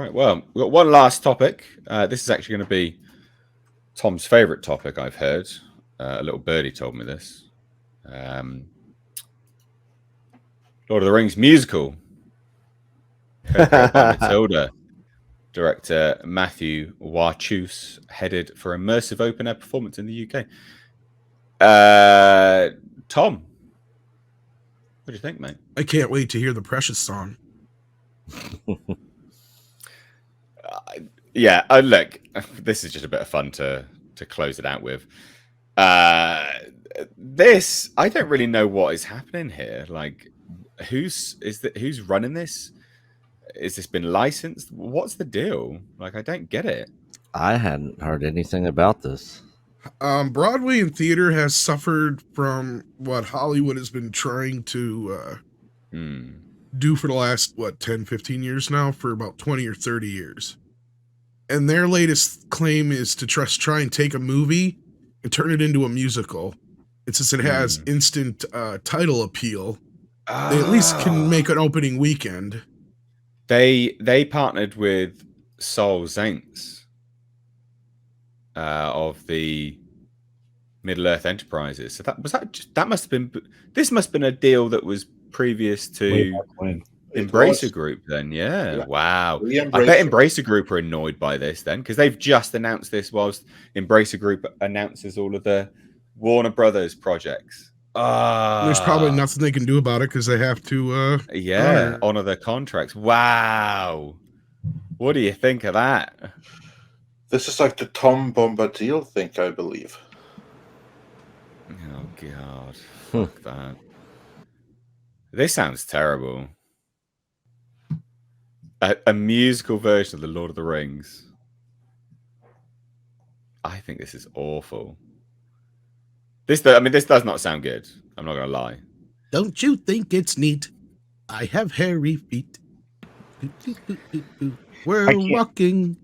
right. Well, we've got one last topic. This is actually going to be Tom's favorite topic, I've heard. A little birdie told me this. Lord of the Rings musical. Co-created by Matilda. Director Matthew Wachus headed for immersive open-air performance in the UK. Tom, what do you think, mate? I can't wait to hear the Precious song. Look, this is just a bit of fun to close it out with. This, I don't really know what is happening here. Like, who's running this? Is this been licensed? What's the deal? Like, I don't get it. I hadn't heard anything about this. Broadway and theater has suffered from what Hollywood has been trying to do for the last, 10, 15 years now, for about 20 or 30 years. And their latest claim is to try and take a movie and turn it into a musical. And since it has instant title appeal, they at least can make an opening weekend. They partnered with Soul Saints of the Middle Earth Enterprises. So that must have been a deal that was previous to Embracer Group then. Yeah. Wow. I bet Embracer Group are annoyed by this then, because they've just announced this whilst Embracer Group announces all of the Warner Brothers projects. There's probably nothing they can do about it because they have to honor their contracts. Wow. What do you think of that? This is like the Tom Bombadil thing, I believe. Oh God. Fuck that. This sounds terrible. A musical version of the Lord of the Rings. I think this is awful. This does not sound good. I'm not gonna lie. Don't you think it's neat? I have hairy feet. We're walking.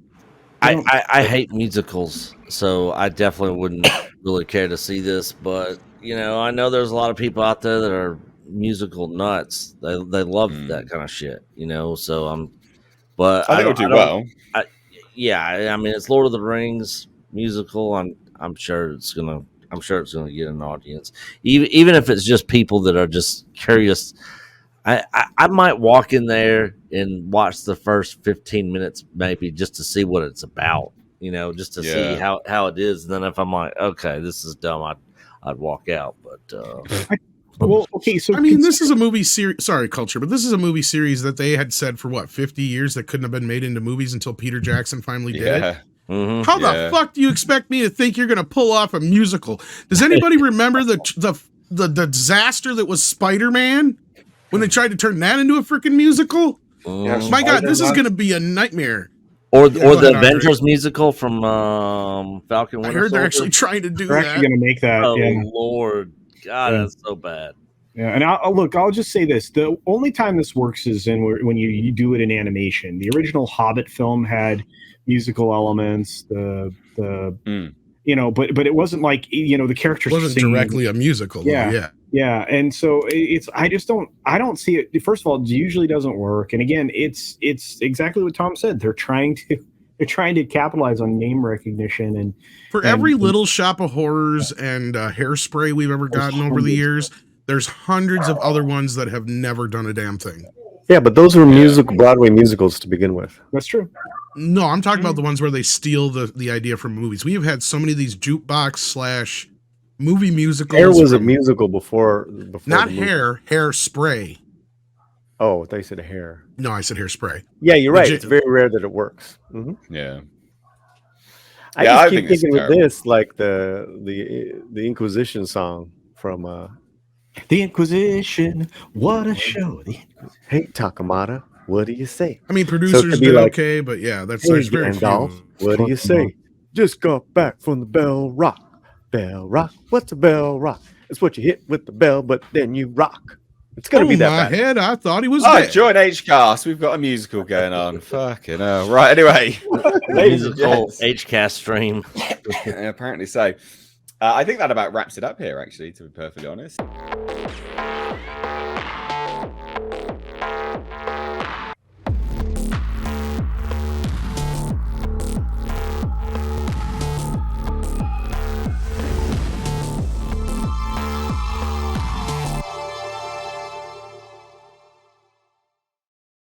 I hate musicals, so I definitely wouldn't really care to see this. But I know there's a lot of people out there that are musical nuts. They love that kind of shit. So but I think it'll do well. I mean, it's Lord of the Rings musical. I'm sure it's gonna get an audience, even if it's just people that are just curious. I might walk in there and watch the first 15 minutes maybe just to see what it's about, just to see how it is. And then if I'm like, okay, this is dumb, I'd walk out. But well, okay, so I mean, this is a movie series. Sorry, Culture, but this is a movie series that they had said for 50 years that couldn't have been made into movies until Peter Jackson finally did it. Mm-hmm. How the fuck do you expect me to think you're going to pull off a musical? Does anybody remember the disaster that was Spider-Man when they tried to turn that into a freaking musical? My God, this is going to be a nightmare. Or the Avengers musical from Falcon Winter I heard they're Soldier. actually trying to do They're that. actually going to make that. Oh, yeah. Lord. God, that's so bad. Yeah, and I'll just say this. The only time this works is when you do it in animation. The original Hobbit film had musical elements, but it wasn't like, the characters wasn't singing. Directly a musical. Yeah. And so I don't see it. First of all, it usually doesn't work. And again, it's exactly what Tom said. They're trying to capitalize on name recognition and for every Little Shop of Horrors and Hairspray we've ever gotten over the years, there's hundreds of other ones that have never done a damn thing. Yeah, but those were Broadway musicals to begin with. That's true. No, I'm talking about the ones where they steal the idea from movies. We have had so many of these jukebox / movie musicals. Hair was a musical before not Hairspray. Oh, they said Hair. No, I said Hairspray. Yeah, you're right. It's very rare that it works. Mm-hmm. Yeah. I just keep thinking with this, like the Inquisition song from The Inquisition. What a show! Hey, Takamata, what do you say? I mean, producers did okay, but that's very Gandalf, what do you say? Just got back from the Bell Rock. Bell Rock. What's a Bell Rock? It's what you hit with the bell, but then you rock. It's gonna be that my bad. head. I thought he was dead. Join HCast. We've got a musical going on. Fucking hell. Right, anyway. Musical HCast stream. Apparently so. I think that about wraps it up here, actually, to be perfectly honest.